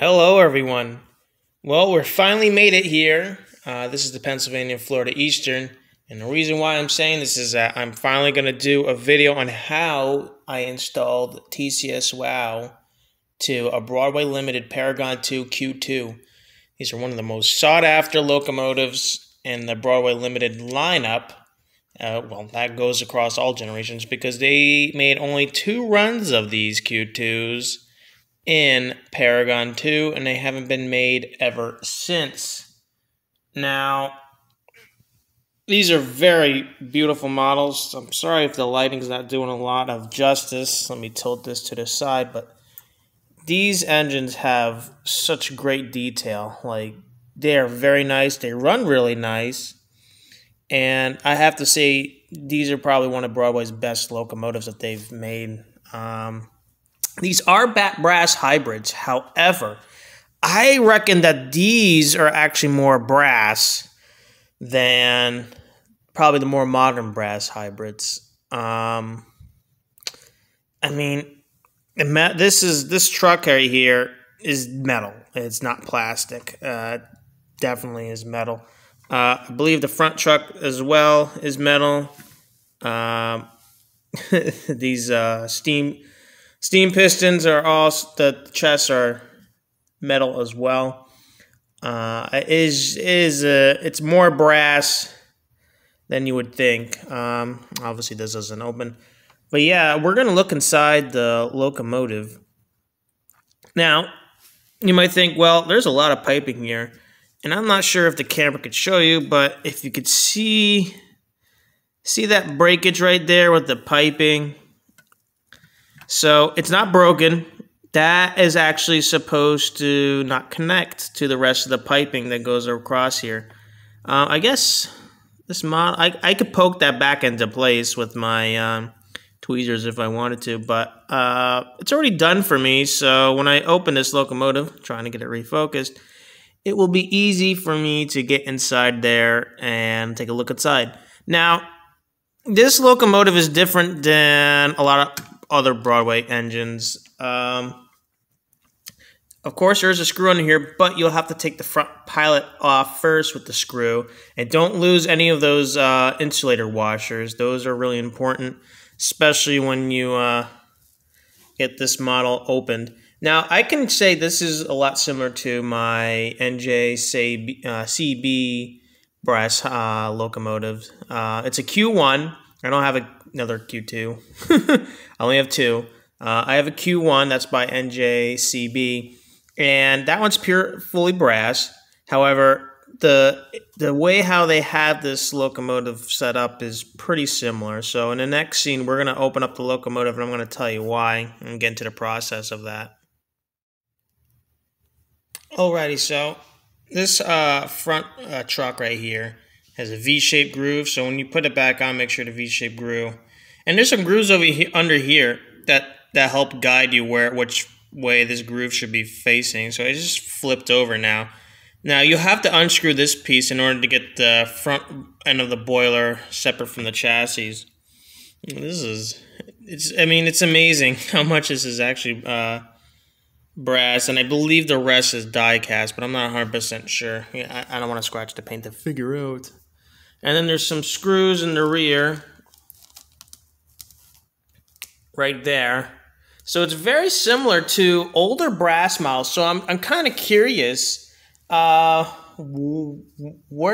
Hello, everyone. Well, we're finally made it here. This is the Pennsylvania Florida Eastern. And the reason why I'm saying this is that I'm finally going to do a video on how I installed TCS WOW to a Broadway Limited Paragon 2 Q2. These are one of the most sought-after locomotives in the Broadway Limited lineup. Well, that goes across all generations because they made only 2 runs of these Q2s in Paragon 2, and they haven't been made ever since. Now, these are very beautiful models. I'm sorry if the lighting's not doing a lot of justice. Let me tilt this to the side, but these engines have such great detail. Like, they are very nice. They run really nice. And I have to say, these are probably one of Broadway's best locomotives that they've made. These are brass hybrids. However, I reckon that these are actually more brass than probably the more modern brass hybrids. I mean, this truck right here is metal. It's not plastic. Definitely is metal. I believe the front truck as well is metal. These steam pistons are all, the chests are metal as well. It's more brass than you would think. Obviously this doesn't open. But yeah, we're going to look inside the locomotive. Now, you might think, well, there's a lot of piping here. And I'm not sure if the camera could show you, but if you could see that breakage right there with the piping. So it's not broken. That is actually supposed to not connect to the rest of the piping that goes across here. I guess this model, I could poke that back into place with my tweezers if I wanted to, but it's already done for me. So when I open this locomotive, trying to get it refocused, it will be easy for me to get inside there and take a look inside. Now, this locomotive is different than a lot of other Broadway engines. Of course, there's a screw under here, but you'll have to take the front pilot off first with the screw. And don't lose any of those insulator washers. Those are really important, especially when you get this model opened. Now, I can say this is a lot similar to my CB brass locomotive. It's a Q1. I don't have another Q2. I only have 2. I have a Q1. That's by NJCB. And that one's fully brass. However, the way how they have this locomotive set up is pretty similar. So in the next scene, we're going to open up the locomotive, and I'm going to tell you why and get into the process of that. Alrighty, so this front truck right here has a V-shaped groove. So when you put it back on, make sure the V-shaped groove. And there's some grooves over here, under here that help guide you which way this groove should be facing. So it just flipped over now. Now you have to unscrew this piece in order to get the front end of the boiler separate from the chassis. It's amazing how much this is actually brass, and I believe the rest is die cast, but I'm not 100% sure. I don't want to scratch the paint to figure out. And then there's some screws in the rear right there. So it's very similar to older brass models. So I'm kind of curious where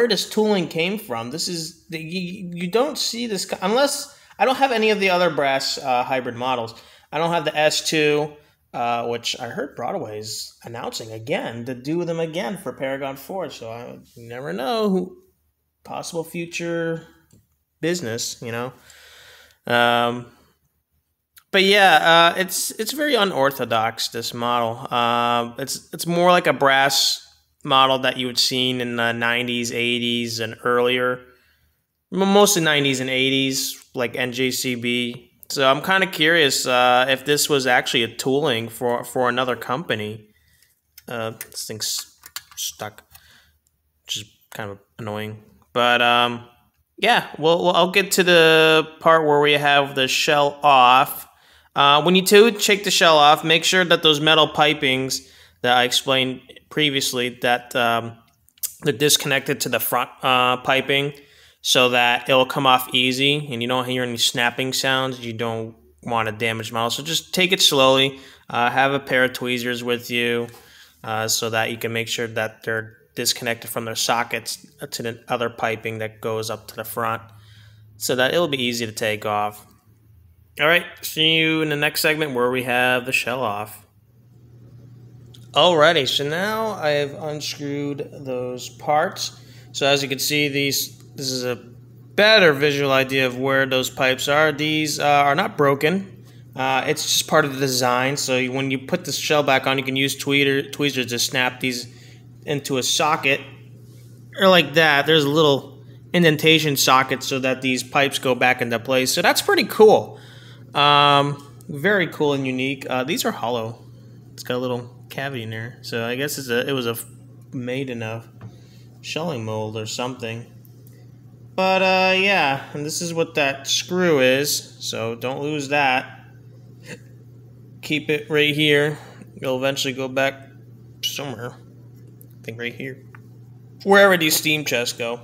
this tooling came from. This is you don't see this unless I don't have any of the other brass hybrid models. I don't have the S2. Which I heard Broadway is announcing again to do them again for Paragon 4. So I never know who possible future business, you know. But yeah, it's very unorthodox, this model. It's more like a brass model that you would seen in the 90s, 80s, and earlier. Mostly 90s and 80s, like NJCB. So I'm kind of curious if this was actually a tooling for another company. This thing's stuck, which is kind of annoying. But yeah, well, I'll get to the part where we have the shell off. When you take the shell off, make sure that those metal pipings that I explained previously that they're disconnected to the front piping so that it'll come off easy and you don't hear any snapping sounds. You don't want to damage model. So just take it slowly. Have a pair of tweezers with you so that you can make sure that they're disconnected from their sockets to the other piping that goes up to the front so that it'll be easy to take off. All right, see you in the next segment where we have the shell off. Alrighty, so now I have unscrewed those parts. So as you can see, this is a better visual idea of where those pipes are. These are not broken. It's just part of the design. So when you put the shell back on, you can use tweezers to snap these into a socket, or like that. There's a little indentation socket so that these pipes go back into place. So that's pretty cool. Very cool and unique. These are hollow. It's got a little cavity in there, so I guess it was made in a shelling mold or something. But yeah, and this is what that screw is, so don't lose that. Keep it right here. It'll eventually go back somewhere. I think right here, wherever these steam chests go.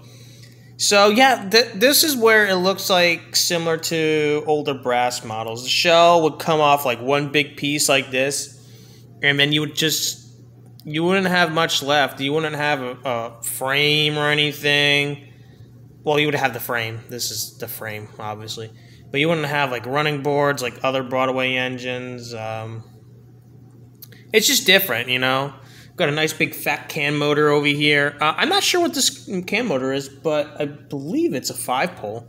So yeah, this is where it looks like similar to older brass models. The shell would come off like one big piece like this, and then you wouldn't have much left. You wouldn't have a frame or anything. Well, you would have the frame. This is the frame, obviously. But you wouldn't have like running boards like other Broadway engines. It's just different, you know. Got a nice big fat can motor over here. I'm not sure what this can motor is, but I believe it's a 5-pole.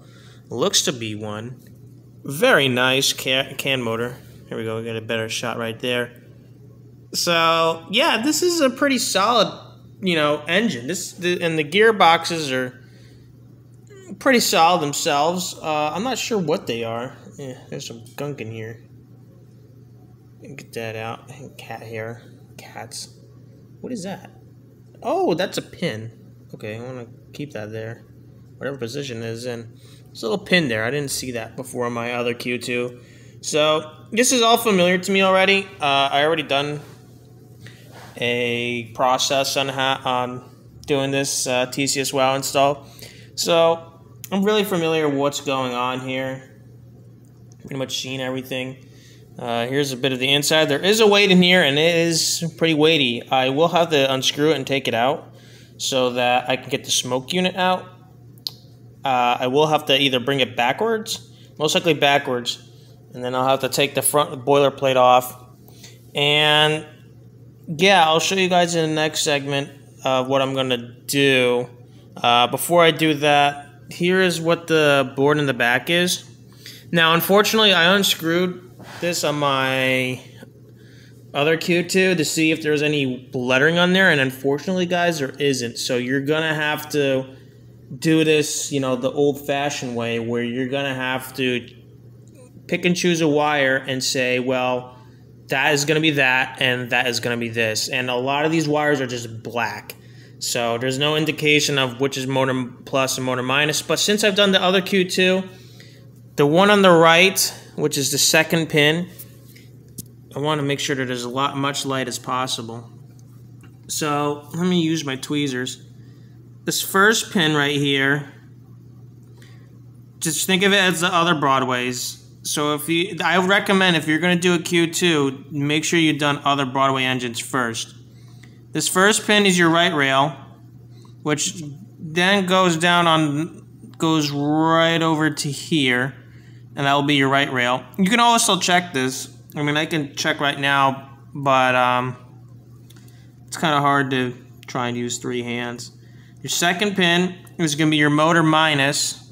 Looks to be one. Very nice can motor. Here we go. We got a better shot right there. So yeah, this is a pretty solid, you know, engine. And the gearboxes are pretty solid themselves. I'm not sure what they are. Yeah, there's some gunk in here. Get that out. Cat hair. Cats. What is that? Oh, that's a pin. Okay, I want to keep that there. Whatever position it is in. There's a little pin there. I didn't see that before on my other Q2. So this is all familiar to me already. I already done a process on doing this TCS WOW install. So I'm really familiar with what's going on here. Pretty much seen everything. Here's a bit of the inside. There is a weight in here, and it is pretty weighty. I will have to unscrew it and take it out so that I can get the smoke unit out. I will have to either bring it backwards, most likely backwards, and then I'll have to take the front boilerplate off. And yeah, I'll show you guys in the next segment of what I'm going to do. Before I do that, here is what the board in the back is. Now, unfortunately, I unscrewed this on my other Q2 to see if there's any lettering on there, and unfortunately, guys, there isn't. So you're gonna have to do this, you know, the old-fashioned way, where you're gonna have to pick and choose a wire and say, well, that is gonna be that, and that is gonna be this. And a lot of these wires are just black, so there's no indication of which is motor plus and motor minus. But since I've done the other Q2, the one on the right, which is the second pin, I want to make sure that there's much light as possible. So let me use my tweezers. This first pin right here, just think of it as the other Broadways. So I would recommend if you're going to do a Q2, make sure you've done other Broadway engines first. This first pin is your right rail, which then goes right over to here. And that will be your right rail. You can also check this. I mean, I can check right now, but it's kind of hard to try and use 3 hands. Your second pin is going to be your motor minus.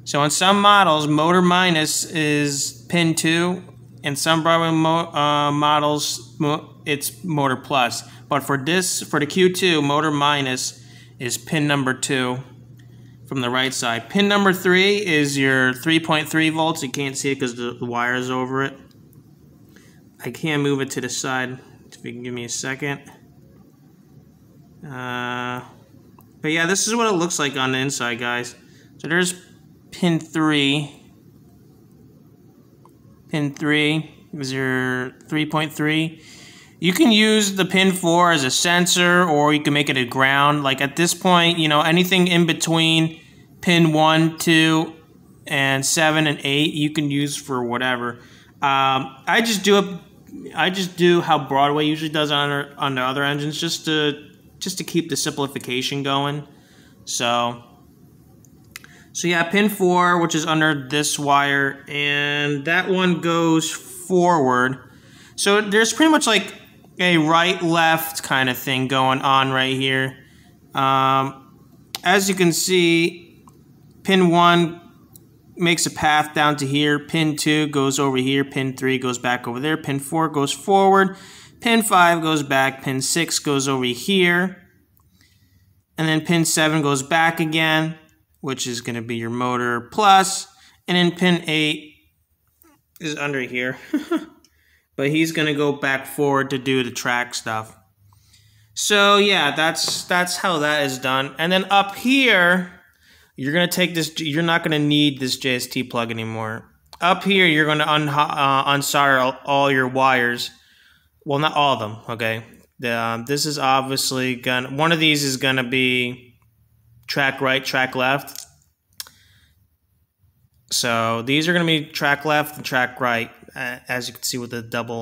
So in some models, motor minus is pin 2. In some Broadway models, it's motor plus. But for the Q2, motor minus is pin number 2. From the right side. Pin number 3 is your 3.3 volts. You can't see it because the wire is over it. I can move it to the side if you can give me a second. But yeah, this is what it looks like on the inside, guys. So there's pin 3. Pin 3 is your 3.3. You can use the pin 4 as a sensor, or you can make it a ground. Like at this point, you know, anything in between pin 1, 2, and 7 and 8, you can use for whatever. I just do how Broadway usually does on the other engines, just to keep the simplification going. So yeah, pin 4, which is under this wire, and that one goes forward. So there's pretty much like a right-left kind of thing going on right here. As you can see, pin 1 makes a path down to here. Pin 2 goes over here. Pin 3 goes back over there. Pin 4 goes forward. Pin 5 goes back. Pin 6 goes over here. And then pin 7 goes back again, which is going to be your motor plus. And then pin 8 is under here. But he's going to go back forward to do the track stuff. So yeah, that's how that is done. And then up here, you're going to take this, you're not going to need this JST plug anymore. Up here, you're going to unsolder all your wires. Well, not all of them, okay? This is obviously one of these is going to be track right, track left. So these are going to be track left and track right, as you can see with the double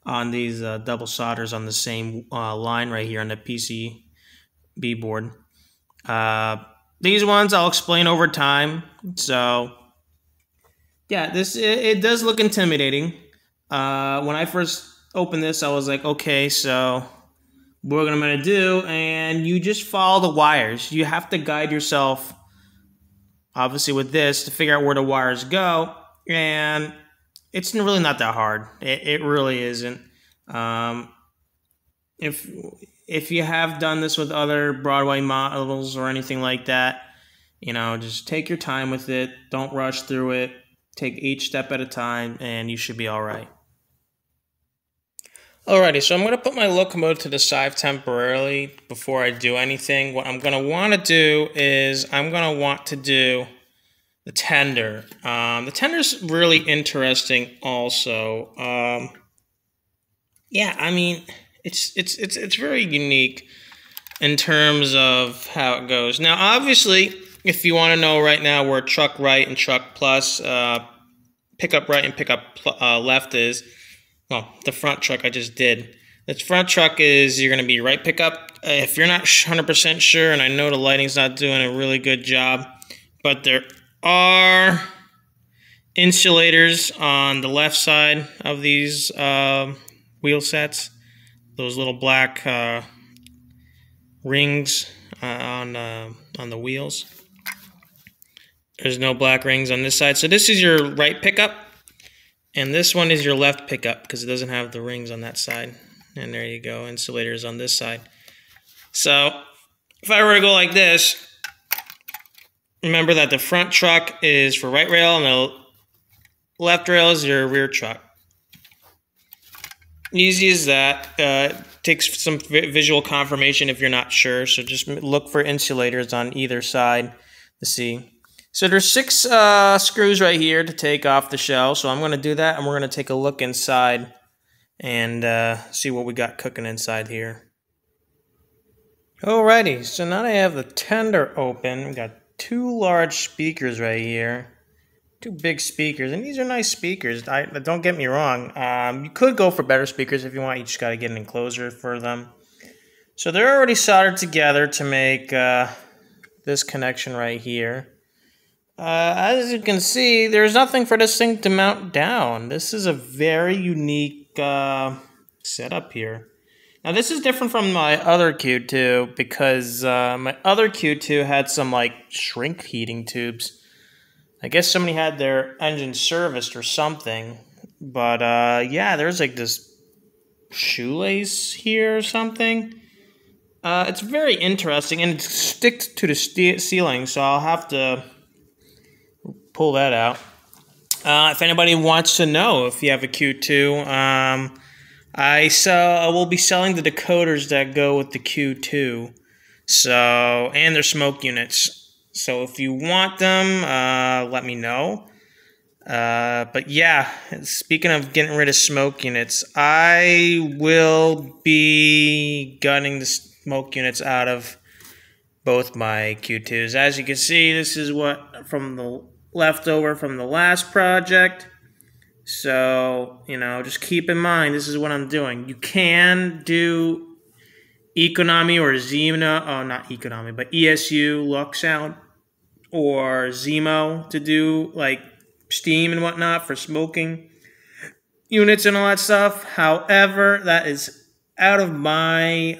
on these double solders on the same line right here on the PCB board. These ones I'll explain over time. So yeah, it does look intimidating. When I first opened this, I was like, okay, so what am I gonna do? And you just follow the wires. You have to guide yourself, obviously, with this to figure out where the wires go. And it's really not that hard. It really isn't. If you have done this with other Broadway models or anything like that, you know, just take your time with it. Don't rush through it. Take each step at a time, and you should be all right. Alrighty, so I'm going to put my locomotive to the side temporarily before I do anything. What I'm going to want to do is I'm going to want to do the tender. The tender's really interesting also. Yeah, I mean, it's very unique in terms of how it goes. Now, obviously, if you want to know right now where truck right and truck plus, pickup right and pickup left is, well, the front truck I just did. The front truck is you're going to be right pickup. If you're not 100% sure, and I know the lighting's not doing a really good job, but there are insulators on the left side of these wheel sets. Those little black rings on the wheels. There's no black rings on this side. So this is your right pickup, and this one is your left pickup because it doesn't have the rings on that side. And there you go, insulators on this side. So if I were to go like this, remember that the front truck is for right rail and the left rail is your rear truck. Easy as that. Takes some visual confirmation if you're not sure. So just look for insulators on either side to see. So there's 6 screws right here to take off the shell. So I'm going to do that, and we're going to take a look inside and see what we got cooking inside here. Alrighty, so now that I have the tender open, we got 2 large speakers right here. 2 big speakers, and these are nice speakers. Don't get me wrong. You could go for better speakers if you want. You just got to get an enclosure for them. So they're already soldered together to make this connection right here. As you can see, there's nothing for this thing to mount down. This is a very unique setup here. Now this is different from my other Q2 because my other Q2 had some like shrink heating tubes. I guess somebody had their engine serviced or something. But yeah, there's like this shoelace here or something. It's very interesting, and it sticks to the ceiling, so I'll have to pull that out. If anybody wants to know if you have a Q2, I will be selling the decoders that go with the Q2, so, and their smoke units. So if you want them, let me know. But yeah, speaking of getting rid of smoke units, I will be gunning the smoke units out of both my Q2s. As you can see, this is what from the leftover from the last project. So, you know, just keep in mind, this is what I'm doing. You can do economy or Xeno, oh, not economy, but ESU, Lux Sound, or Zemo to do like steam and whatnot for smoking units and all that stuff. However, that is out of my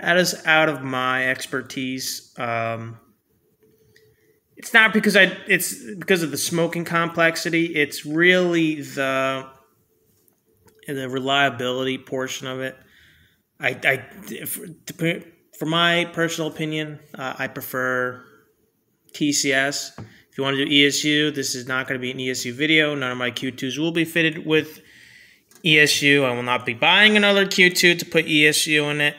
that is out of my expertise. It's not because it's because of the smoking complexity. It's really the reliability portion of it. For my personal opinion, I prefer TCS. If you want to do ESU, this is not going to be an ESU video. None of my Q2s will be fitted with ESU. I will not be buying another Q2 to put ESU in it.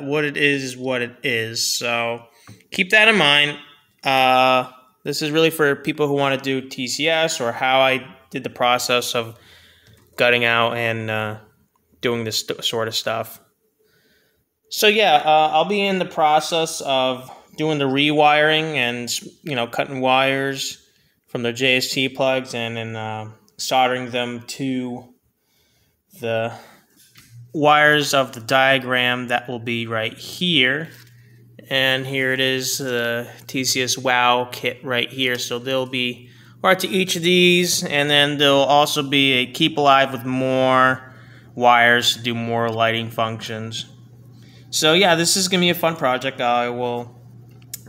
What it is what it is. So keep that in mind. This is really for people who want to do TCS, or how I did the process of gutting out and doing this sort of stuff. So yeah, I'll be in the process of doing the rewiring and, you know, cutting wires from the JST plugs and then soldering them to the wires of the diagram that will be right here. And here it is, the TCS WOW kit right here. So there'll be part to each of these, and then there'll also be a keep alive with more wires to do more lighting functions. So yeah, this is going to be a fun project. I will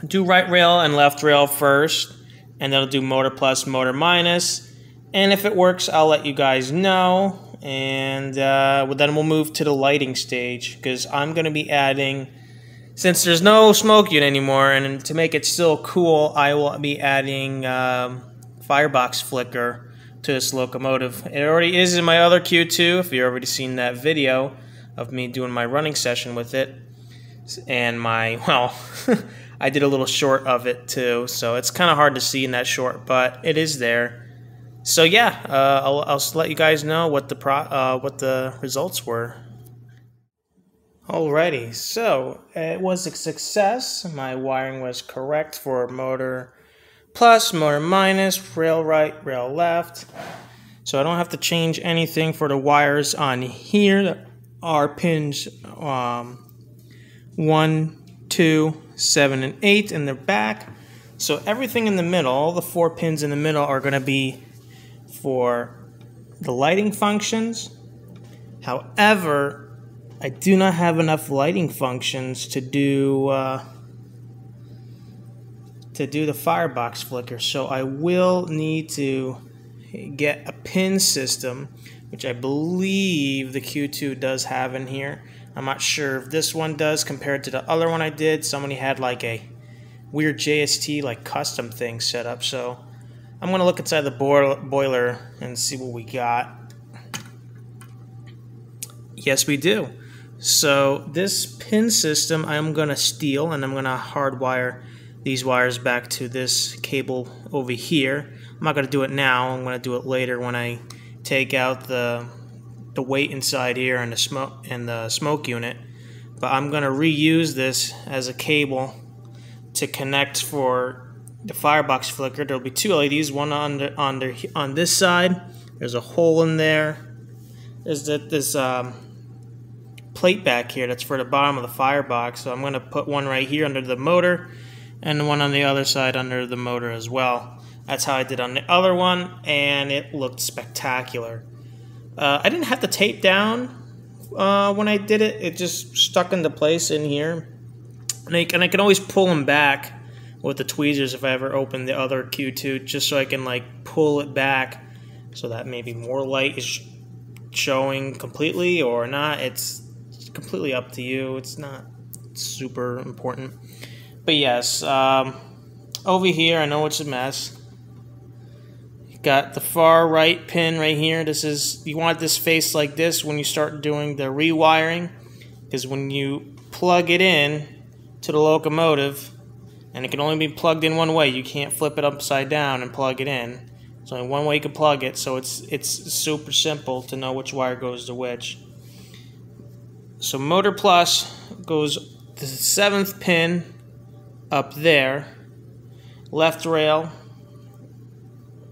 do right rail and left rail first, and then I'll do motor plus, motor minus. And if it works, I'll let you guys know. And then we'll move to the lighting stage, because I'm going to be adding, since there's no smoke unit anymore, and to make it still cool, I will be adding firebox flicker to this locomotive. It already is in my other Q2, if you've already seen that video of me doing my running session with it. And my, well, I did a little short of it too, so it's kind of hard to see in that short, but it is there. So yeah, I'll let you guys know what the results were. Alrighty, so it was a success. My wiring was correct for motor plus, motor minus, rail right, rail left. So I don't have to change anything for the wires on here. There are pins 1, 2, 7, and 8 in the back. So everything in the middle, all the 4 pins in the middle, are going to be for the lighting functions. However, I do not have enough lighting functions to do the firebox flicker, so I will need to get a pin system, which I believe the Q2 does have in here. I'm not sure if this one does compared to the other one I did. Somebody had like a weird JST like custom thing set up, so I'm going to look inside the boiler and see what we got. Yes, we do. So this pin system I'm going to steal, and I'm going to hardwire these wires back to this cable over here. I'm not going to do it now. I'm going to do it later when I take out the weight inside here and the smoke unit. But I'm going to reuse this as a cable to connect for the firebox flicker. There'll be 2 LEDs, one on this side. There's a hole in there. There's this plate back here that's for the bottom of the firebox, so I'm going to put one right here under the motor and one on the other side under the motor as well. That's how I did on the other one, and it looked spectacular. I didn't have to tape down when I did it. It just stuck into place in here, and I can always pull them back with the tweezers if I ever open the other Q2, just so I can like pull it back so that maybe more light is showing completely or not. It's completely up to you. It's not super important. But yes, over here, I know it's a mess. You got the far right pin right here. This is, you want this face like this when you start doing the rewiring, because when you plug it in to the locomotive, and it can only be plugged in one way, you can't flip it upside down and plug it in. There's only one way you can plug it, so it's super simple to know which wire goes to which. So motor plus goes to the 7th pin up there. Left rail,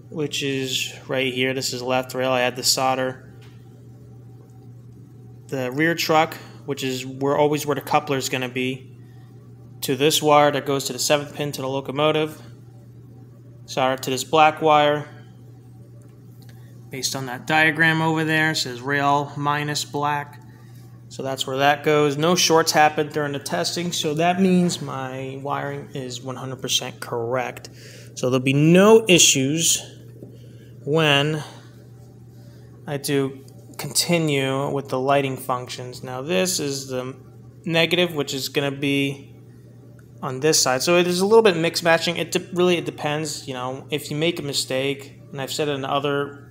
which is right here. This is left rail. I had to solder the rear truck, which is always where the coupler is going to be, to this wire that goes to the 7th pin to the locomotive. Solder to this black wire. Based on that diagram over there, it says rail minus black. So that's where that goes. No shorts happened during the testing, so that means my wiring is 100% correct. So there'll be no issues when I do continue with the lighting functions. Now this is the negative, which is going to be on this side. So there's a little bit of mix matching. It depends, you know, if you make a mistake, and I've said it in other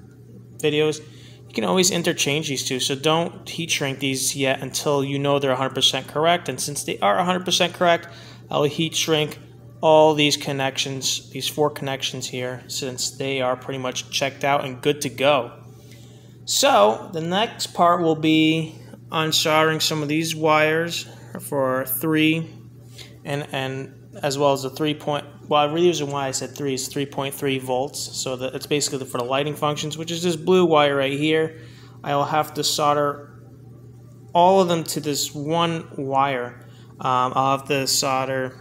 videos, you can always interchange these two. So don't heat shrink these yet until you know they're 100% correct. And since they are 100% correct, I'll heat shrink all these connections, these 4 connections here, since they are pretty much checked out and good to go. So the next part will be unsoldering some of these wires for 3 and as well as the 3 point. Well, the reason why I said 3 is 3.3 volts. So that it's basically for the lighting functions, which is this blue wire right here. I'll have to solder all of them to this one wire. I'll have to solder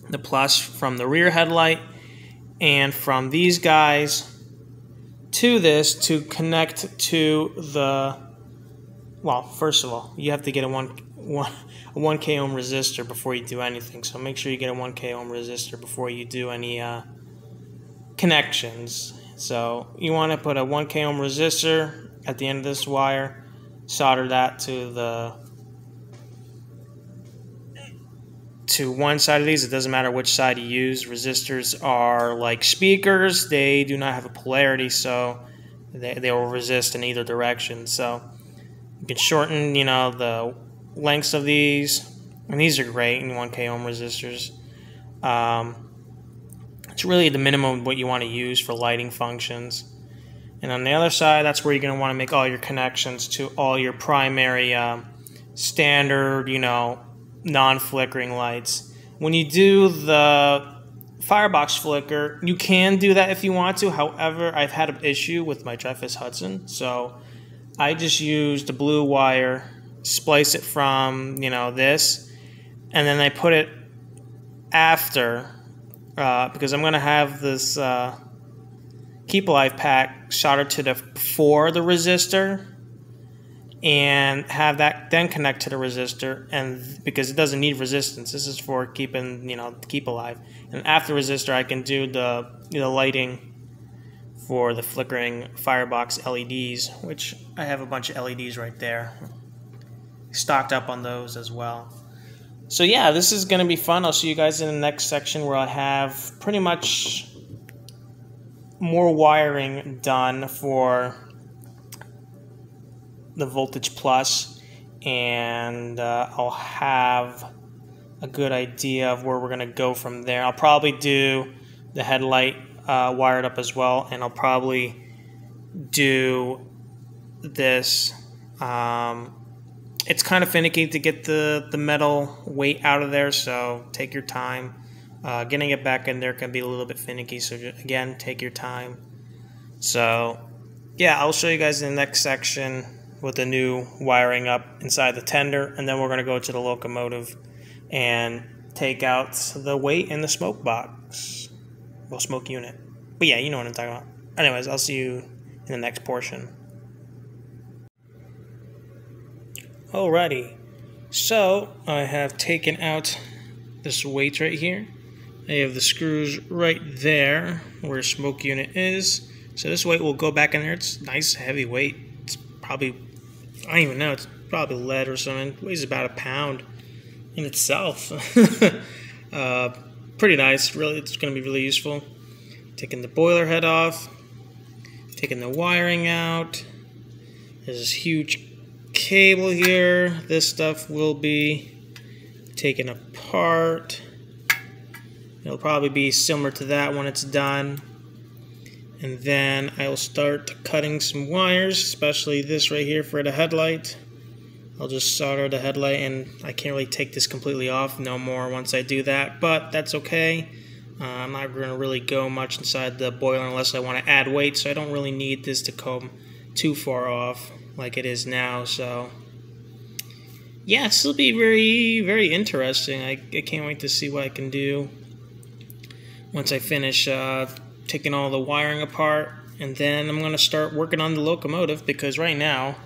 the plus from the rear headlight and from these guys to this to connect to the, well, first of all, you have to get a 1K ohm resistor before you do anything. So make sure you get a 1K ohm resistor before you do any connections. So you want to put a 1K ohm resistor at the end of this wire, solder that to one side of these. It doesn't matter which side you use. Resistors are like speakers. They do not have a polarity, so they will resist in either direction. So you can shorten, you know, the lengths of these, and these are great in 1K ohm resistors. It's really the minimum of what you want to use for lighting functions. And on the other side, that's where you're going to want to make all your connections to all your primary standard, you know, non-flickering lights. When you do the firebox flicker, you can do that if you want to. However, I've had an issue with my Dreyfus Hudson, so I just used the blue wire, splice it from, you know, this, and then I put it after because I'm going to have this Keep Alive pack soldered to the before the resistor and have that then connect to the resistor, and because it doesn't need resistance, this is for keeping, you know, Keep Alive. And after resistor, I can do the, you know, lighting for the flickering firebox LEDs, which I have a bunch of LEDs right there, stocked up on those as well. So yeah, this is going to be fun. I'll see you guys in the next section where I have pretty much more wiring done for the voltage plus, and I'll have a good idea of where we're going to go from there. I'll probably do the headlight wired up as well, and I'll probably do this. It's kind of finicky to get the metal weight out of there, so take your time. Getting it back in there can be a little bit finicky, so again, take your time. So yeah, I'll show you guys in the next section with the new wiring up inside the tender, and then we're going to go to the locomotive and take out the weight in the smoke box, well, smoke unit. But yeah, you know what I'm talking about. Anyways, I'll see you in the next portion. Alrighty, so I have taken out this weight right here. I have the screws right there where smoke unit is. So this weight will go back in there. It's nice heavy weight. It's probably, I don't even know, it's probably lead or something. It weighs about a pound in itself. Pretty nice, really. It's going to be really useful. Taking the boiler head off, taking the wiring out. There's this huge cable here. This stuff will be taken apart. It'll probably be similar to that when it's done. And then I will start cutting some wires, especially this right here for the headlight. I'll just solder the headlight, and I can't really take this completely off no more once I do that, but that's okay. I'm not going to really go much inside the boiler unless I want to add weight, so I don't really need this to come too far off like it is now. So yeah, this will be very, very interesting. I can't wait to see what I can do once I finish taking all the wiring apart. And then I'm going to start working on the locomotive, because right now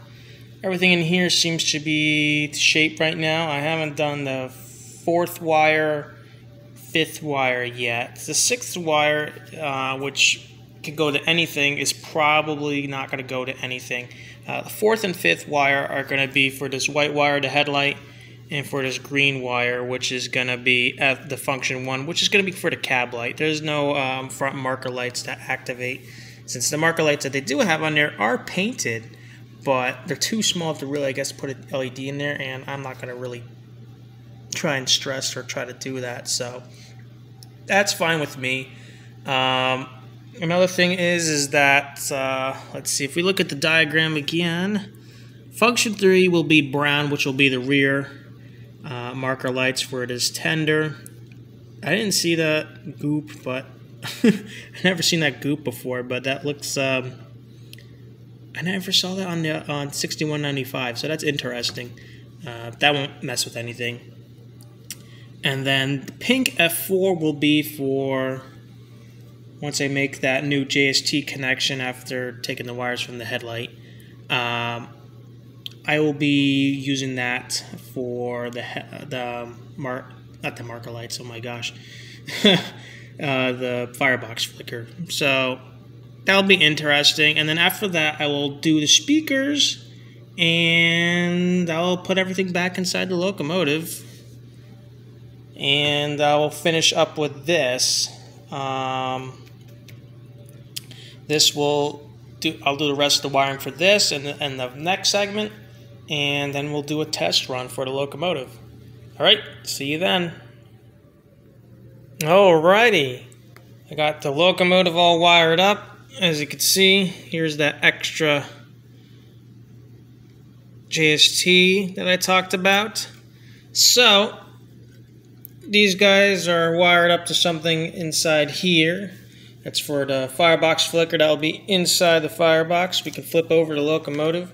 everything in here seems to be shaped right now. I haven't done the 4th wire, 5th wire yet. The 6th wire, which could go to anything, is probably not going to go to anything. The 4th and 5th wire are going to be for this white wire, the headlight, and for this green wire, which is going to be at the function 1, which is going to be for the cab light. There's no front marker lights to activate, since the marker lights that they do have on there are painted, but they're too small to really, I guess, put an LED in there, and I'm not going to really try and stress or try to do that, so that's fine with me. Another thing is that, let's see, if we look at the diagram again, function 3 will be brown, which will be the rear marker lights where it is tender. I didn't see that goop, but I've never seen that goop before, but that looks, I never saw that on 6195, so that's interesting. That won't mess with anything. And then the pink F4 will be for once I make that new JST connection after taking the wires from the headlight. I will be using that for not the marker lights, oh my gosh, the firebox flicker. So that'll be interesting. And then after that, I will do the speakers, and I'll put everything back inside the locomotive. And I will finish up with this. I'll do the rest of the wiring for this and the next segment, and then we'll do a test run for the locomotive. All right, see you then. Alrighty, I got the locomotive all wired up. As you can see, here's that extra JST that I talked about. So these guys are wired up to something inside here. That's for the firebox flicker. That will be inside the firebox. We can flip over the locomotive.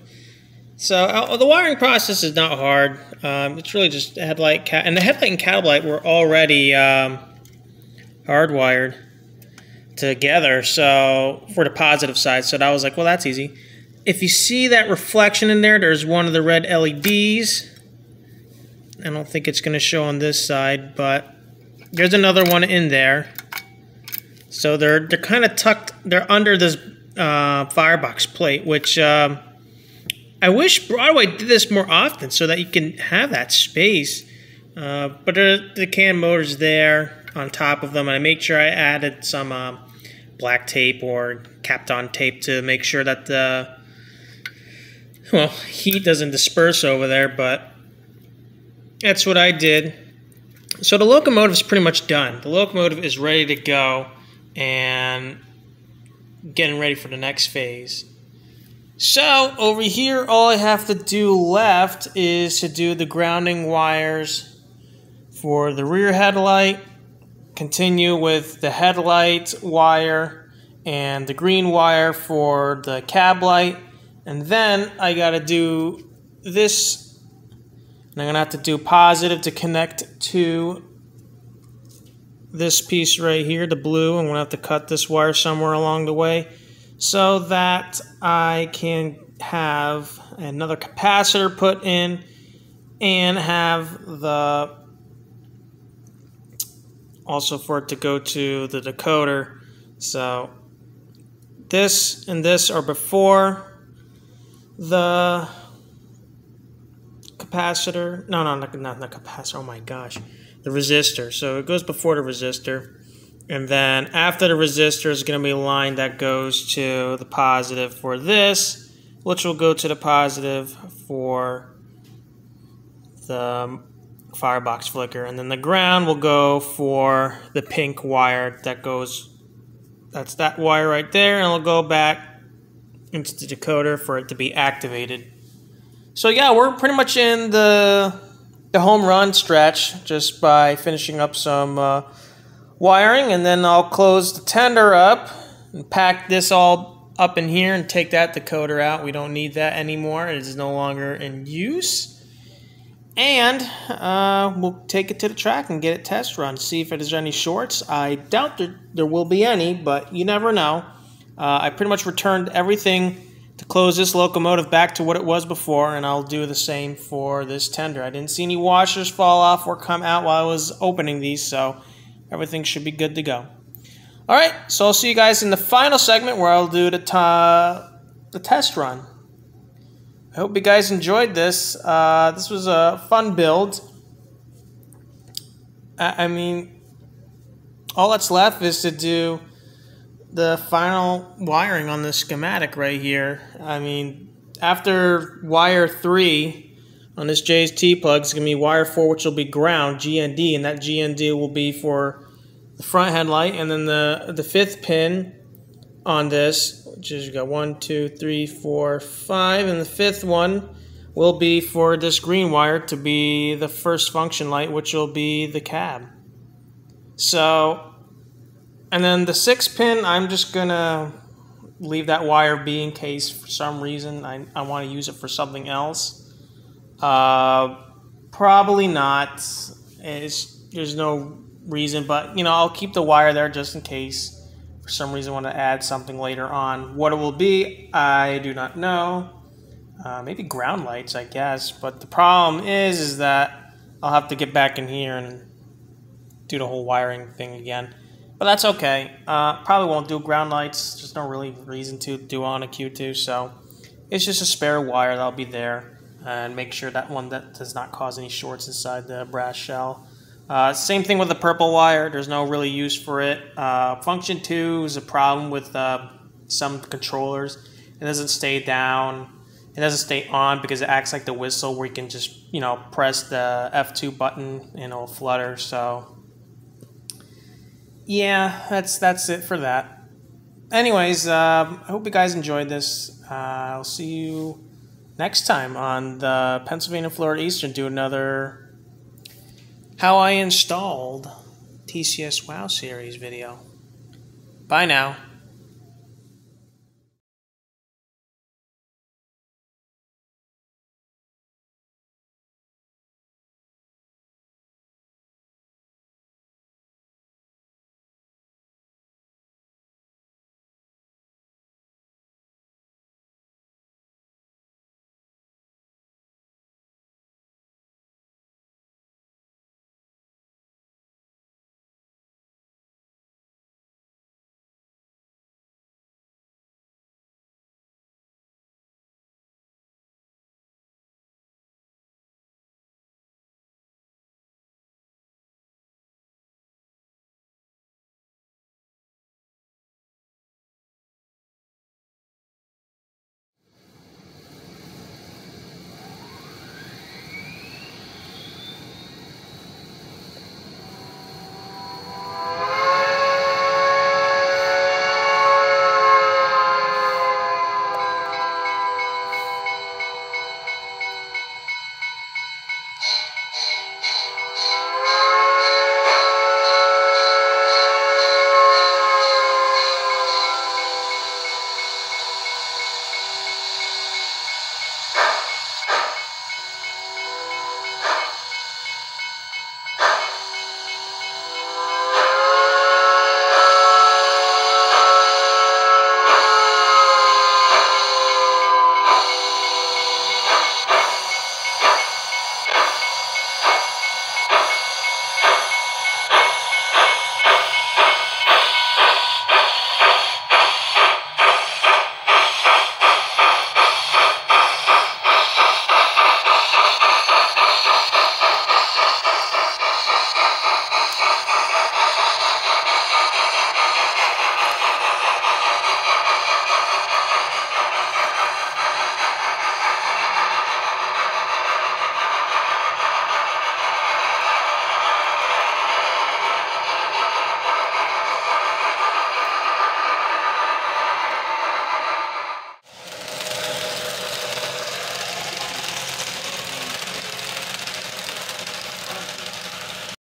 So the wiring process is not hard. It's really just the headlight, and the headlight and cab light were already hardwired together. So for the positive side, so that was like, well, that's easy. If you see that reflection in there, there's one of the red LEDs. I don't think it's going to show on this side, but there's another one in there. So they're kind of tucked. They're under this firebox plate, which I wish Broadway did this more often so that you can have that space. But the CAN motor's there on top of them, and I made sure I added some black tape or Kapton tape to make sure that the heat doesn't disperse over there. But that's what I did. So the locomotive is pretty much done. The locomotive is ready to go and getting ready for the next phase. So over here, all I have to do left is to do the grounding wires for the rear headlight, continue with the headlight wire and the green wire for the cab light, and then I got to do this. And I'm going to have to do positive to connect to this piece right here, the blue. I'm going to have to cut this wire somewhere along the way so that I can have another capacitor put in and have the also for it to go to the decoder. So this and this are before the capacitor. No, not the capacitor. Oh my gosh. The resistor. So it goes before the resistor. And then after the resistor is going to be a line that goes to the positive for this, which will go to the positive for the firebox flicker. And then the ground will go for the pink wire that goes that's that wire right there, and it'll go back into the decoder for it to be activated. So yeah, we're pretty much in the home run stretch just by finishing up some wiring, and then I'll close the tender up and pack this all up in here and take that decoder out. We don't need that anymore. It is no longer in use. And we'll take it to the track and get it test run, see if there's any shorts. I doubt there will be any, but you never know. I pretty much returned everything to close this locomotive back to what it was before, and I'll do the same for this tender. I didn't see any washers fall off or come out while I was opening these, so everything should be good to go. Alright, so I'll see you guys in the final segment where I'll do the test run. I hope you guys enjoyed this. This was a fun build. I mean, all that's left is to do the final wiring on the schematic right here. I mean, after wire 3 on this J's T-plug, it's going to be wire 4, which will be ground, GND, and that GND will be for the front headlight, and then the 5th pin on this, which is, you got 1, 2, 3, 4, 5, and the 5th one will be for this green wire to be the first function light, which will be the cab. So, and then the 6th pin, I'm just gonna leave that wire be in case for some reason I want to use it for something else. Probably not. There's no reason, but you know, I'll keep the wire there just in case for some reason I want to add something later on. What it will be, I do not know. Maybe ground lights, I guess, but the problem is that I'll have to get back in here and do the whole wiring thing again, but that's okay. Probably won't do ground lights. There's no really reason to do on a Q2, so it's just a spare wire that'll be there, and make sure that one that does not cause any shorts inside the brass shell. Same thing with the purple wire. There's no really use for it. Function 2 is a problem with some controllers. It doesn't stay down. It doesn't stay on because it acts like the whistle where you can just, you know, press the F2 button and it'll flutter. So yeah, that's it for that. Anyways, I hope you guys enjoyed this. I'll see you next time on the Pennsylvania Florida Eastern. Do another how I installed TCS WOW series video. Bye now.